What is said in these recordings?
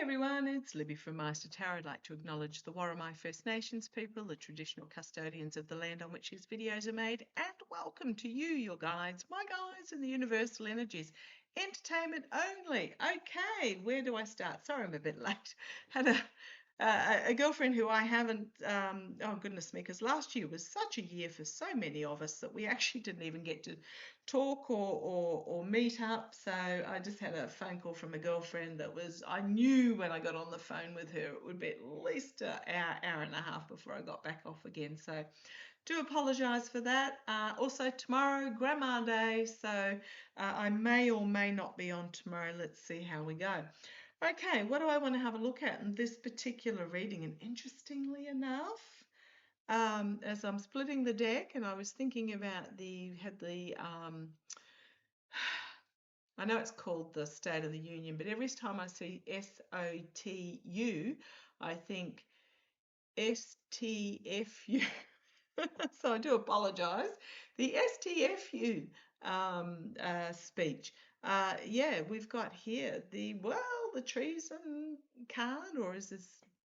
everyone, it's Libby from Maighstirtarot. I'd like to acknowledge the Worimi First Nations people, the traditional custodians of the land on which these videos are made, and welcome to you, your guides, my guides in the universal energies. Entertainment only. Okay, where do I start? Sorry, I'm a bit late. Had a girlfriend who I haven't, oh goodness me, because last year was such a year for so many of us that we actually didn't even get to talk or meet up. So I just had a phone call from a girlfriend that was, I knew when I got on the phone with her, it would be at least an hour and a half before I got back off again. So do apologise for that. Also tomorrow, Grandma Day, so I may or may not be on tomorrow. Let's see how we go. Okay, what do I want to have a look at in this particular reading? And interestingly enough, as I'm splitting the deck, and I was thinking about I know it's called the State of the Union, but every time I see SOTU, I think STFU. So I do apologise. The STFU speech. Yeah, we've got here the treason card, or is this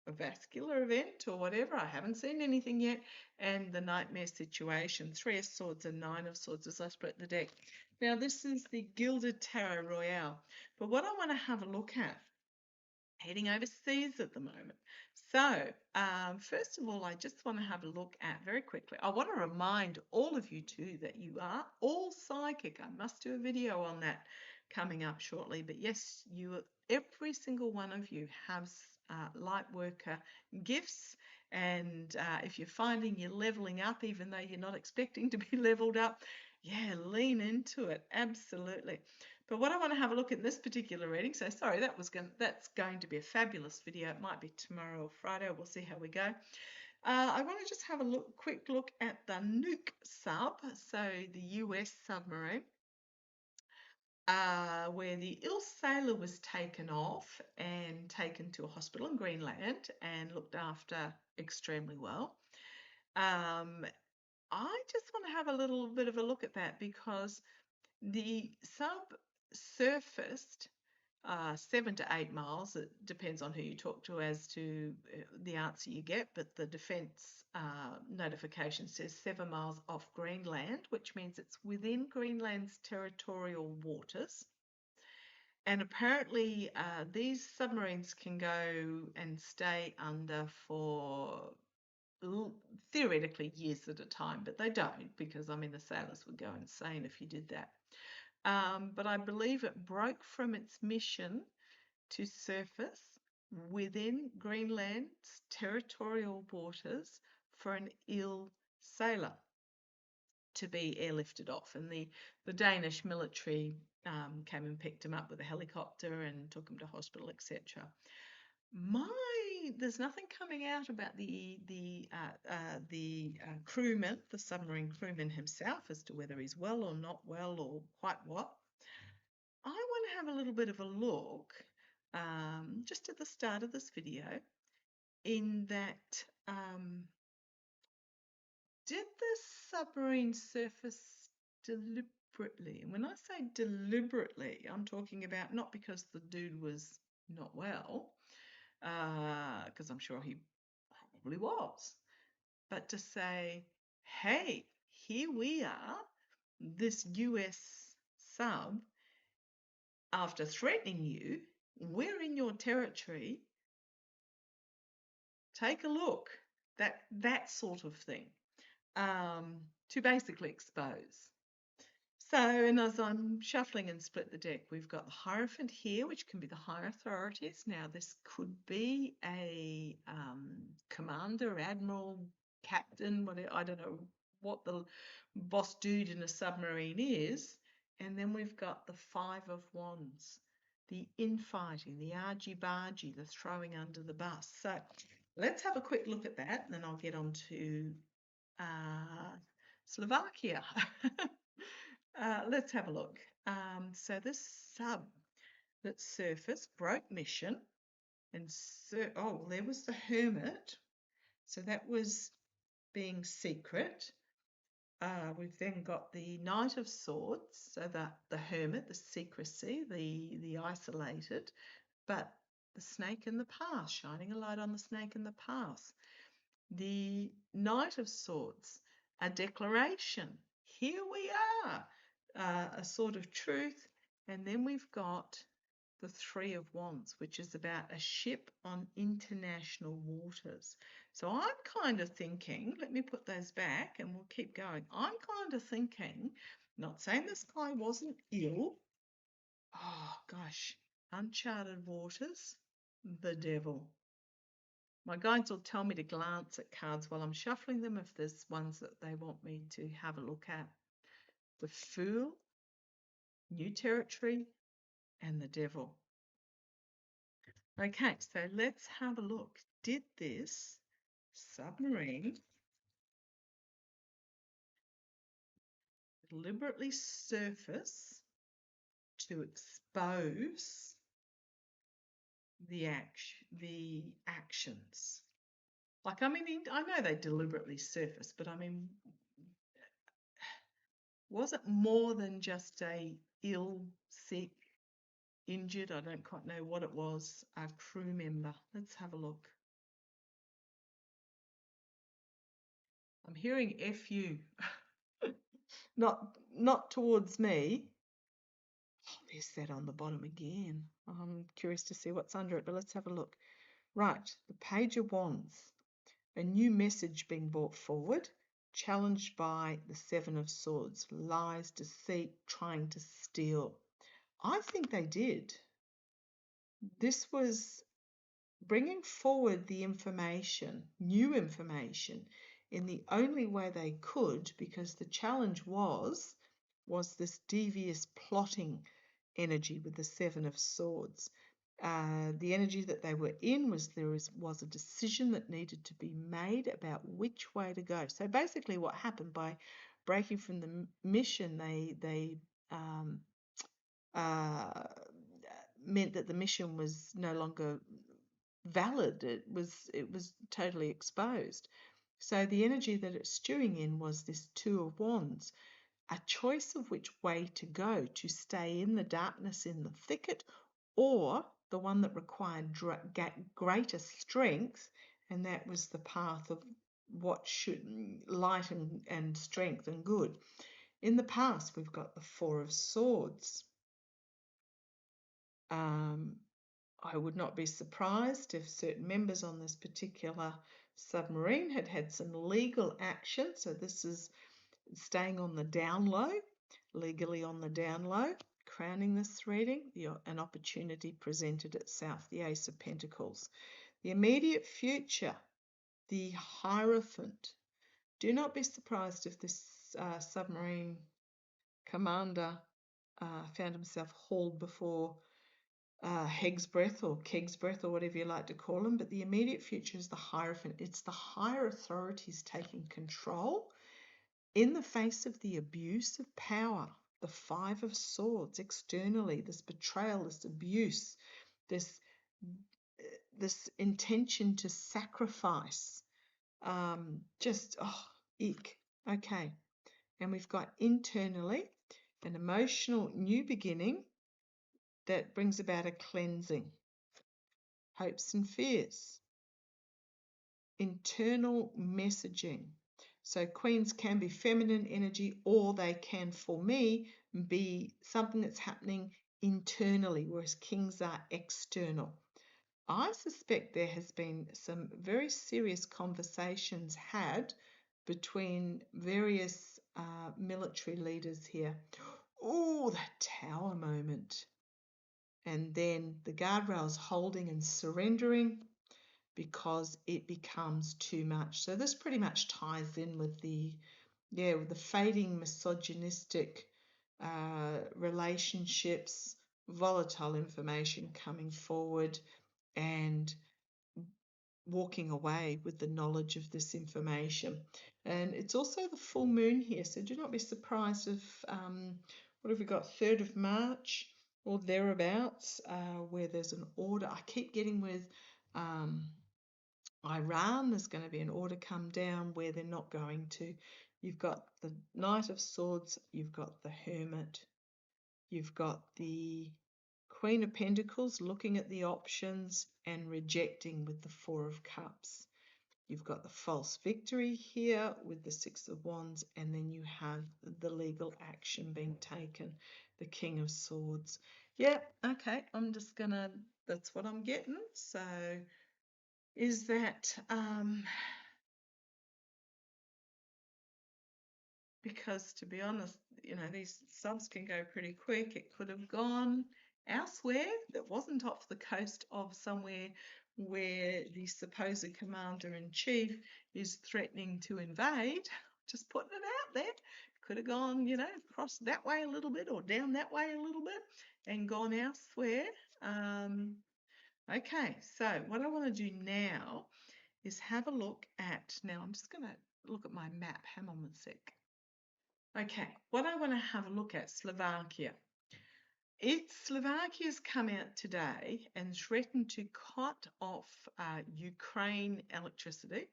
a vascular event or whatever? I haven't seen anything yet. And the nightmare situation, 3 of Swords and 9 of Swords as I split the deck. Now, this is the Gilded Tarot Royale. But what I want to have a look at, heading overseas at the moment. So, first of all, I just want to have a look at, very quickly, I want to remind all of you too that you are all psychic. I must do a video on that coming up shortly. But yes, every single one of you has light worker gifts. And if you're finding you're leveling up, even though you're not expecting to be leveled up, yeah, lean into it. Absolutely. But what I want to have a look at this particular reading, so sorry, that's going to be a fabulous video. It might be tomorrow or Friday. We'll see how we go. I want to just have a quick look at the nuke sub, so the US submarine, where the ill sailor was taken off and taken to a hospital in Greenland and looked after extremely well. I just want to have a little bit of a look at that because the sub surfaced 7 to 8 miles. It depends on who you talk to as to the answer you get, but the defence notification says 7 miles off Greenland, which means it's within Greenland's territorial waters. And apparently these submarines can go and stay under for theoretically years at a time, but they don't, because I mean the sailors would go insane if you did that. But I believe it broke from its mission to surface within Greenland's territorial waters for an ill sailor to be airlifted off. And the Danish military came and picked him up with a helicopter and took him to hospital, etc. There's nothing coming out about the crewman, the submarine crewman himself, as to whether he's well or not well or quite what. I want to have a little bit of a look, just at the start of this video, in that did the submarine surface deliberately? And when I say deliberately, I'm talking about not because the dude was not well, because I'm sure he probably was, but to say, hey, here we are, this US sub, after threatening you, we're in your territory, take a look, that sort of thing, to basically expose. So, and as I'm shuffling and split the deck, we've got the Hierophant here, which can be the higher authorities. Now, this could be a commander, admiral, captain, whatever, I don't know what the boss dude in a submarine is. And then we've got the Five of Wands, the infighting, the argy-bargy, the throwing under the bus. So let's have a quick look at that, and then I'll get on to Slovakia. Let's have a look. So this sub that surfaced broke mission, and there was the Hermit. So that was being secret. We've then got the Knight of Swords, so the Hermit, the secrecy, the isolated, but the snake in the past, shining a light on the snake in the past. The Knight of Swords, a declaration. Here we are, a sword of truth. And then we've got the Three of Wands, which is about a ship on international waters. So I'm kind of thinking, let me put those back and we'll keep going. I'm kind of thinking, not saying this guy wasn't ill. Oh, gosh, uncharted waters, the devil. My guides will tell me to glance at cards while I'm shuffling them if there's ones that they want me to have a look at. The Fool, New Territory, and the Devil. Okay, so let's have a look. Did this submarine deliberately surface to expose the actions? Like, I mean, I know they deliberately surface, but I mean, was it more than just a ill, sick, injured, I don't quite know what it was, a crew member? Let's have a look. I'm hearing FU. Not towards me. Oh, there's that on the bottom again. I'm curious to see what's under it, but let's have a look. Right, the Page of Wands. A new message being brought forward, challenged by the Seven of Swords. Lies, deceit, trying to steal. I think they did. This was bringing forward the information, new information, in the only way they could, because the challenge was this devious plotting energy with the Seven of Swords. The energy that they were in was there was a decision that needed to be made about which way to go. So basically what happened by breaking from the mission, they meant that the mission was no longer valid. It was totally exposed. So the energy that it's stewing in was this Two of Wands, a choice of which way to go, to stay in the darkness in the thicket, or the one that required greater strength, and that was the path of what should light and strength and good. In the past, we've got the Four of Swords. I would not be surprised if certain members on this particular submarine had had some legal action. So this is staying on the down low, legally on the down low. Crowning this reading, an opportunity presented itself, the Ace of Pentacles. The immediate future, the Hierophant. Do not be surprised if this submarine commander found himself hauled before Heg's Breath or Keg's Breath or whatever you like to call them, but the immediate future is the Hierophant. It's the higher authorities taking control in the face of the abuse of power. The Five of Swords externally, this betrayal, this abuse, this intention to sacrifice, ick. Okay, and we've got internally an emotional new beginning that brings about a cleansing. Hopes and fears. Internal messaging. So queens can be feminine energy, or they can, for me, be something that's happening internally, whereas kings are external. I suspect there has been some very serious conversations had between various military leaders here. Oh, that tower moment. And then the guardrails holding and surrendering because it becomes too much. So this pretty much ties in with the fading misogynistic relationships, volatile information coming forward, and walking away with the knowledge of this information. And it's also the full moon here, so do not be surprised if, what have we got, 3rd of March or thereabouts, where there's an order. I keep getting with Iran, there's going to be an order come down where they're not going to. You've got the Knight of Swords, you've got the Hermit, you've got the Queen of Pentacles, looking at the options and rejecting with the Four of Cups. You've got the false victory here with the Six of Wands, and then you have the legal action being taken, the King of Swords. Yeah, okay, I'm just gonna, that's what I'm getting. So is that, because to be honest, you know, these subs can go pretty quick. It could have gone elsewhere that wasn't off the coast of somewhere where the supposed commander-in-chief is threatening to invade. Just putting it out there. Could have gone, you know, across that way a little bit or down that way a little bit and gone elsewhere. Okay, so what I want to do now is have a look at, now I'm just going to look at my map. Hang on a sec. Okay, what I want to have a look at, Slovakia. Slovakia's come out today and threatened to cut off Ukraine electricity,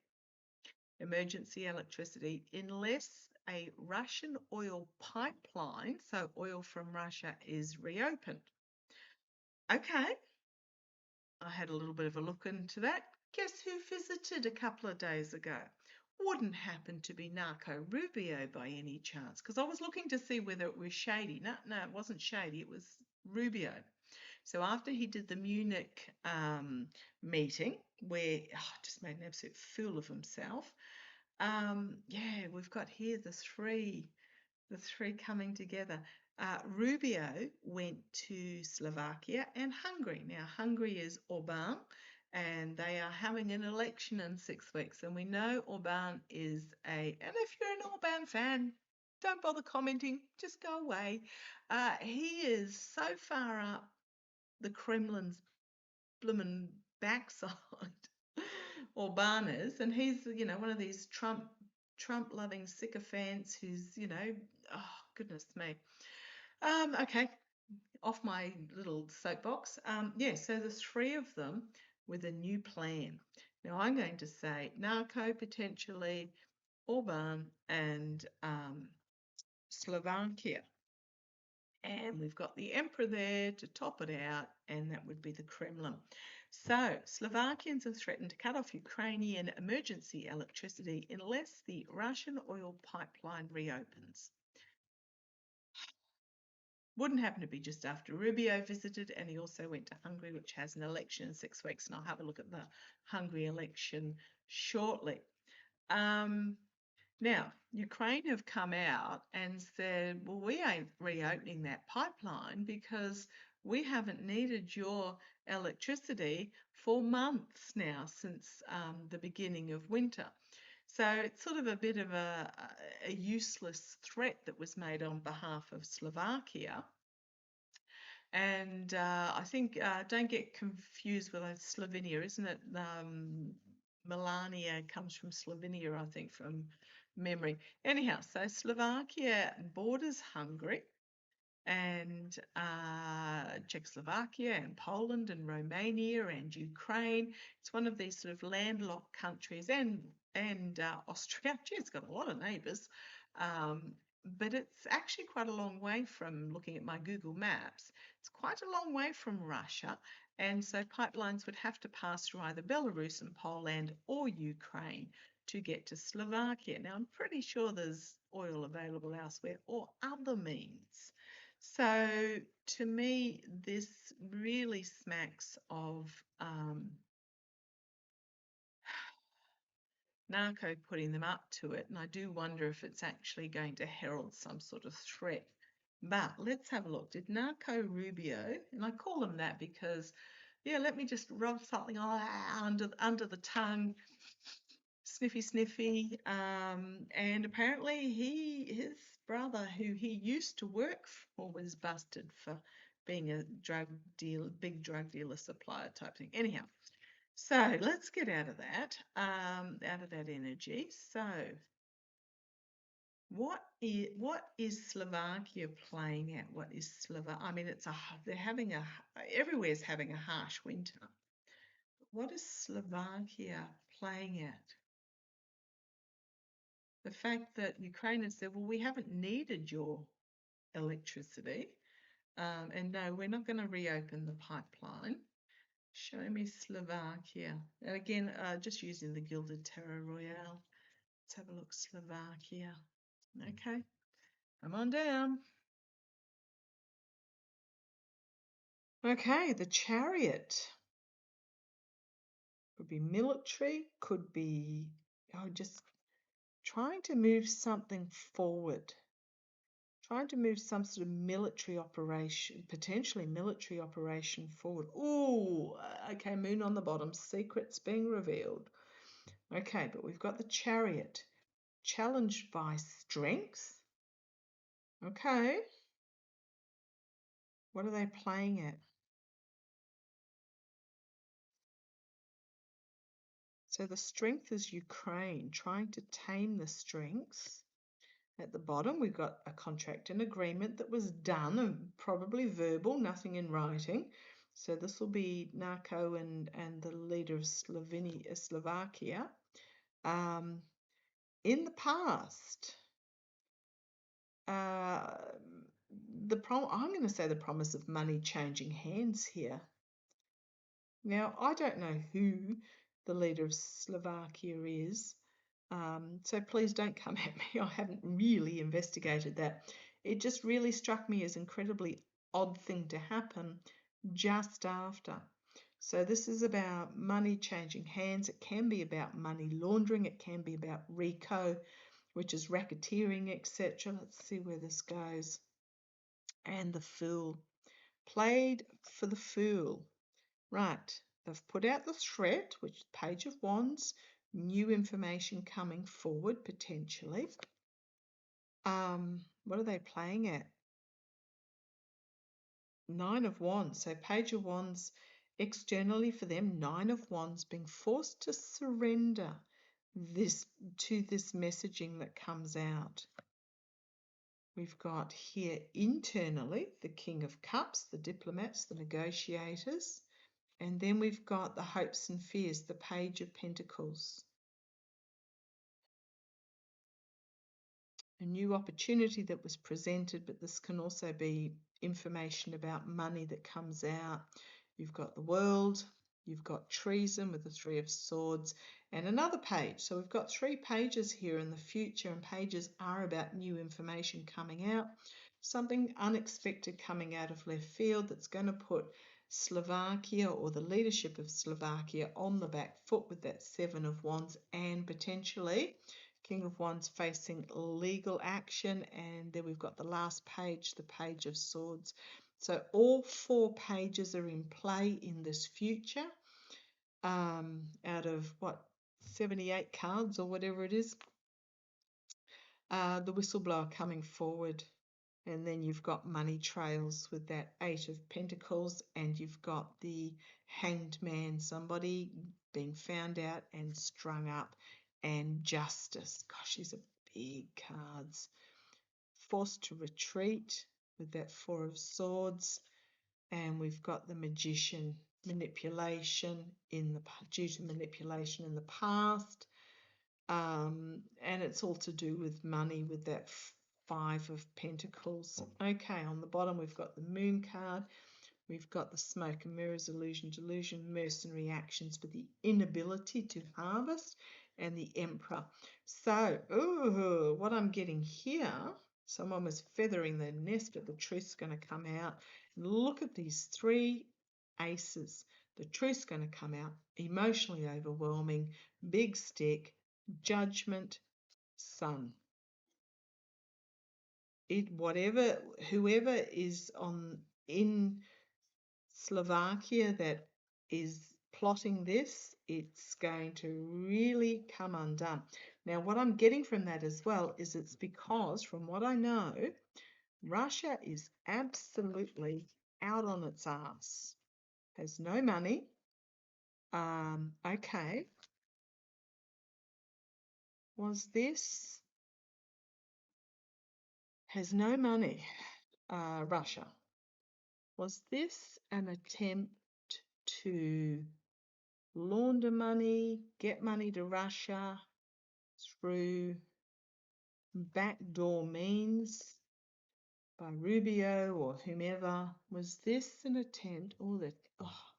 emergency electricity, unless a Russian oil pipeline, so oil from Russia, is reopened. Okay, I had a little bit of a look into that. Guess who visited a couple of days ago? Wouldn't happen to be Marco Rubio by any chance, because I was looking to see whether it was shady. No, it wasn't shady. It was Rubio. So after he did the Munich meeting, where just made an absolute fool of himself, yeah, we've got here the three coming together. Rubio went to Slovakia and Hungary. Now, Hungary is Orban, and they are having an election in 6 weeks. And we know Orban is and if you're an Orban fan, don't bother commenting, just go away. He is so far up the Kremlin's bloomin' backside, Orban is, and he's, you know, one of these Trump-loving sycophants who's, you know, oh, goodness me. Okay, off my little soapbox. Yeah, so the three of them with a new plan. Now, I'm going to say Narco potentially, Orban, and Slovakia. And we've got the emperor there to top it out, and that would be the Kremlin. So Slovakians have threatened to cut off Ukrainian emergency electricity unless the Russian oil pipeline reopens. Wouldn't happen to be just after Rubio visited, and he also went to Hungary, which has an election in 6 weeks, and I'll have a look at the Hungary election shortly. Now, Ukraine have come out and said, well, we ain't reopening that pipeline because we haven't needed your electricity for months now since the beginning of winter. So it's sort of a bit of a useless threat that was made on behalf of Slovakia. And I think, don't get confused with Slovenia, isn't it? Melania comes from Slovenia, I think, from memory. Anyhow, so Slovakia borders Hungary and Czechoslovakia and Poland and Romania and Ukraine. It's one of these sort of landlocked countries, and Austria. Gee, it's got a lot of neighbours. But it's actually quite a long way from, looking at my Google Maps, it's quite a long way from Russia. And so pipelines would have to pass through either Belarus and Poland or Ukraine to get to Slovakia. Now, I'm pretty sure there's oil available elsewhere or other means. So to me, this really smacks of Narco putting them up to it, and I do wonder if it's actually going to herald some sort of threat. But let's have a look. Did Narco Rubio, and I call him that because, yeah, let me just rub something under the tongue, sniffy, and apparently his brother, who he used to work for, was busted for being a big drug dealer supplier type thing. Anyhow. So let's get out of that energy. So what is Slovakia playing at? What is I mean, everywhere's having a harsh winter. What is Slovakia playing at? The fact that Ukraine has said, well, we haven't needed your electricity. And no, we're not going to reopen the pipeline. Show me Slovakia. And again, just using the Gilded Tarot Royale. Let's have a look, Slovakia. Okay, come on down. Okay, the Chariot. Could be military, could be just trying to move something forward. Trying to move some sort of military operation, potentially military operation forward. Ooh, okay, moon on the bottom, secrets being revealed. Okay, but we've got the Chariot, challenged by strength. Okay. What are they playing at? So the strength is Ukraine, trying to tame the strengths. At the bottom, we've got a contract and agreement that was done, and probably verbal, nothing in writing. So this will be Narco and the leader of Slovakia. In the past, I'm going to say the promise of money changing hands here. Now, I don't know who the leader of Slovakia is, so please don't come at me. I haven't really investigated that. It just really struck me as incredibly odd thing to happen just after. So this is about money changing hands. It can be about money laundering. It can be about RICO, which is racketeering, etc. Let's see where this goes. And the Fool. Played for the Fool. Right, they've put out the threat, which is Page of Wands, new information coming forward potentially. What are they playing at? Nine of Wands. So Page of Wands externally for them, Nine of Wands being forced to surrender this messaging that comes out. We've got here internally the King of Cups, the diplomats, the negotiators. And then we've got the hopes and fears, the Page of Pentacles. A new opportunity that was presented, but this can also be information about money that comes out. You've got the World, you've got treason with the Three of Swords, and another page. So we've got 3 pages here in the future, and pages are about new information coming out, something unexpected coming out of left field that's going to put Slovakia or the leadership of Slovakia on the back foot with that Seven of Wands, and potentially King of Wands facing legal action. And then we've got the last page, the Page of Swords. So all 4 pages are in play in this future, out of 78 cards or whatever it is. The whistleblower coming forward. And then you've got money trails with that 8 of Pentacles, and you've got the Hanged Man, somebody being found out and strung up, and justice. Gosh, these are big cards. Forced to retreat with that 4 of Swords, and we've got the Magician, manipulation due to manipulation in the past, and it's all to do with money with that 5 of Pentacles. Okay, on the bottom we've got the Moon card. We've got the Smoke and Mirrors, illusion, delusion, mercenary actions for the inability to harvest, and the Emperor. So, what I'm getting here, someone was feathering their nest, but the truth's going to come out. Look at these 3 aces. The truth's going to come out. Emotionally overwhelming, big stick, Judgment, Sun. Whoever is in Slovakia that is plotting this, it's going to really come undone. Now, what I'm getting from that as well is it's because, from what I know, Russia is absolutely out on its ass, has no money. Okay. Has no money, Russia. Was this an attempt to launder money, get money to Russia through backdoor means? by Rubio or whomever. Was this an attempt?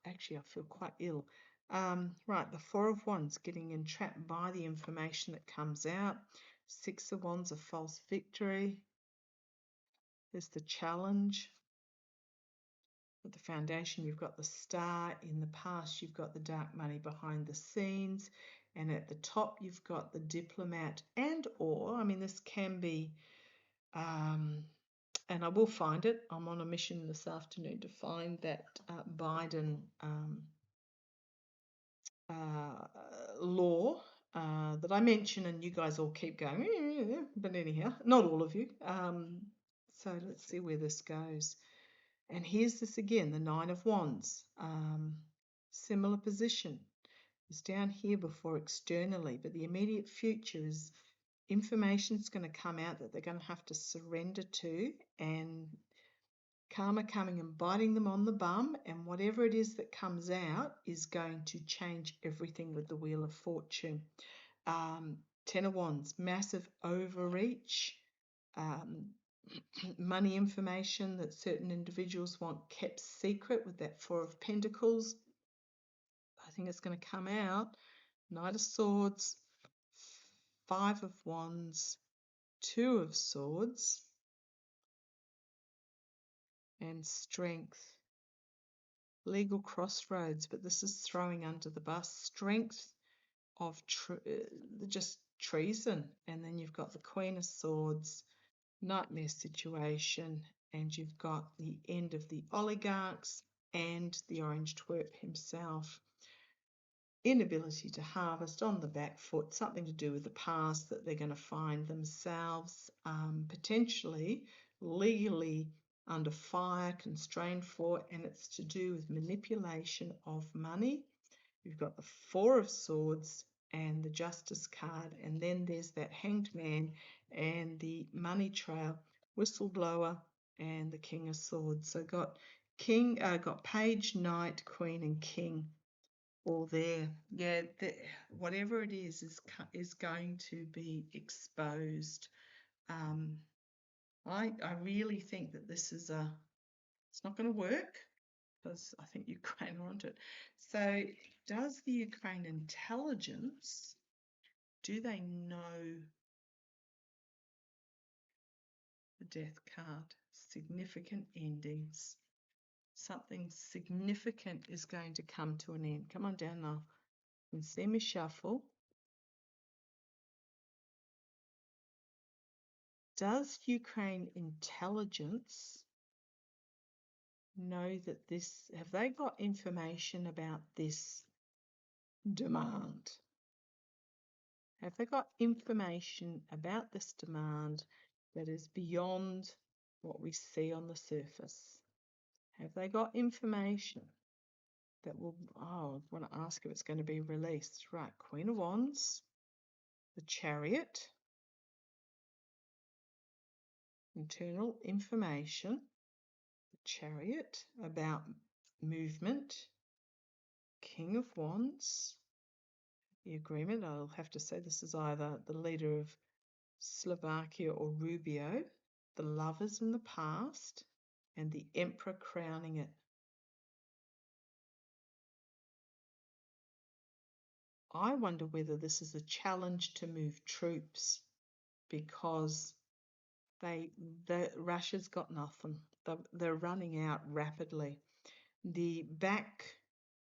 Actually, I feel quite ill. Right, the Four of Wands, getting entrapped by the information that comes out. Six of Wands, a false victory. There's the challenge. At the foundation, you've got the Star. In the past, you've got the dark money behind the scenes. And at the top, you've got the Diplomat this can be, and I will find it. I'm on a mission this afternoon to find that Biden law that I mention, and you guys all keep going, but anyhow, not all of you. So let's see where this goes. And here's this again, the Nine of Wands. Similar position. It's down here before externally, but the immediate future is information's going to come out that they're going to have to surrender to, and karma coming and biting them on the bum, and whatever it is that comes out is going to change everything with the Wheel of Fortune. Ten of Wands, massive overreach, money information that certain individuals want kept secret with that Four of Pentacles. I think it's going to come out. Knight of Swords, Five of Wands, Two of Swords, and Strength. Legal crossroads, but this is throwing under the bus. Strength of just treason. And then you've got the Queen of Swords, nightmare situation, and you've got the end of the oligarchs and the orange twerp himself. Inability to harvest, on the back foot, something to do with the past that they're going to find themselves potentially legally under fire, constrained for, and it's to do with manipulation of money. You've got the Four of Swords and the Justice card, and then there's that Hanged Man and the money trail, whistleblower, and the King of Swords. So got Page, Knight, Queen, and King all there. Yeah, whatever it is going to be exposed. I really think that this is it's not going to work, because I think Ukraine are onto it. So does the Ukraine intelligence, do they know the Death card? Significant endings. Something significant is going to come to an end. Come on down now and see me shuffle. Does Ukraine intelligence know that have they got information about this demand? Have they got information about this demand that is beyond what we see on the surface? Have they got information that will, I want to ask if it's going to be released. Right, Queen of Wands, the Chariot, internal information, the Chariot about movement, King of Wands, the agreement. I'll have to say this is either the leader of Slovakia or Rubio, the lovers in the past, and the Emperor crowning it. I wonder whether this is a challenge to move troops, because Russia's got nothing. They're running out rapidly. The back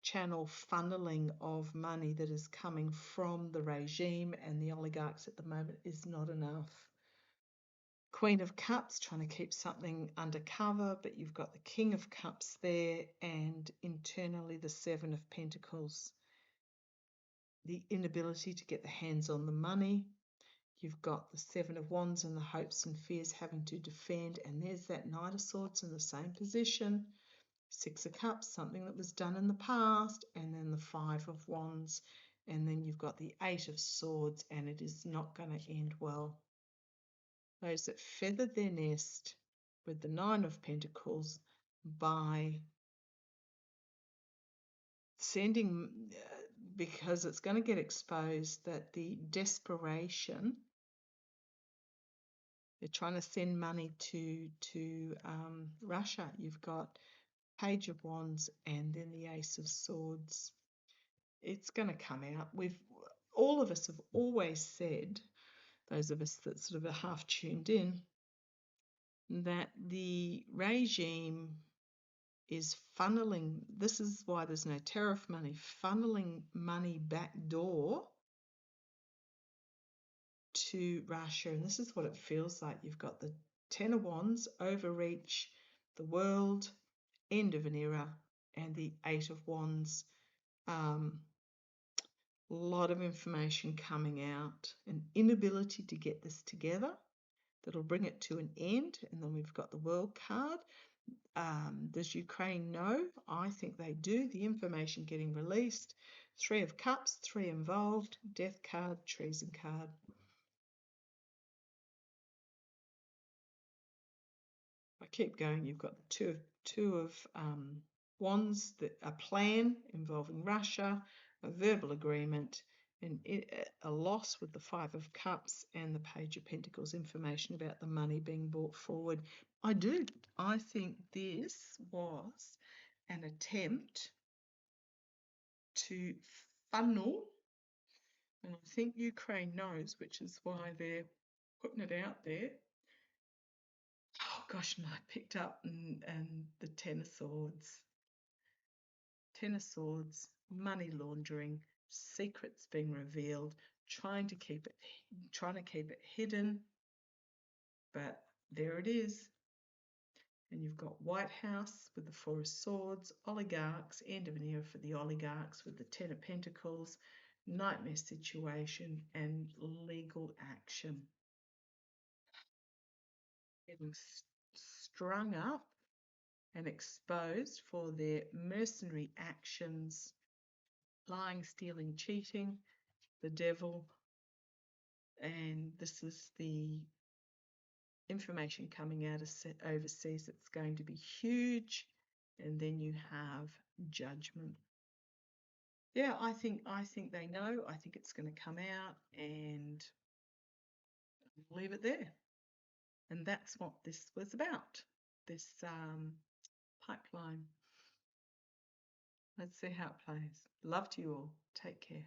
channel funneling of money that is coming from the regime and the oligarchs at the moment is not enough. Queen of Cups, trying to keep something undercover, but you've got the King of Cups there, and internally the Seven of Pentacles. The inability to get the hands on the money. You've got the Seven of Wands and the hopes and fears having to defend, and there's that Knight of Swords in the same position. Six of Cups, something that was done in the past, and then the Five of Wands, and then you've got the Eight of Swords, and it is not going to end well. Those that feathered their nest with the Nine of Pentacles by sending, because it's going to get exposed that the desperation They're trying to send money to Russia. You've got Page of Wands and then the Ace of Swords. It's going to come out. All of us have always said, those of us that sort of are half tuned in, that the regime is funneling, this is why there's no tariff money, funneling money back door to Russia. And this is what it feels like. You've got the Ten of Wands, overreach, the world, end of an era, and the Eight of Wands. A lot of information coming out, an inability to get this together that'll bring it to an end. And then we've got the World card. Does Ukraine know? I think they do. The information getting released. Three of Cups, three involved, Death card, Treason card. I keep going. You've got the two of Wands, a plan involving Russia, a verbal agreement, and a loss with the Five of Cups and the Page of Pentacles, information about the money being brought forward. I do. I think this was an attempt to funnel, and I think Ukraine knows, which is why they're putting it out there. Oh gosh, and I picked up and the Ten of Swords. Ten of Swords, money laundering, secrets being revealed, trying to keep it hidden, but there it is. And you've got White House with the Four of Swords, oligarchs, end of an era for the oligarchs with the Ten of Pentacles, nightmare situation, and legal action. Getting strung up and exposed for their mercenary actions, lying, stealing, cheating, the devil. And this is the information coming out of overseas. It's going to be huge. And then you have Judgment. Yeah, I think they know. I think it's going to come out, and I'll leave it there. And that's what this was about, this pipeline. Let's see how it plays. Love to you all. Take care.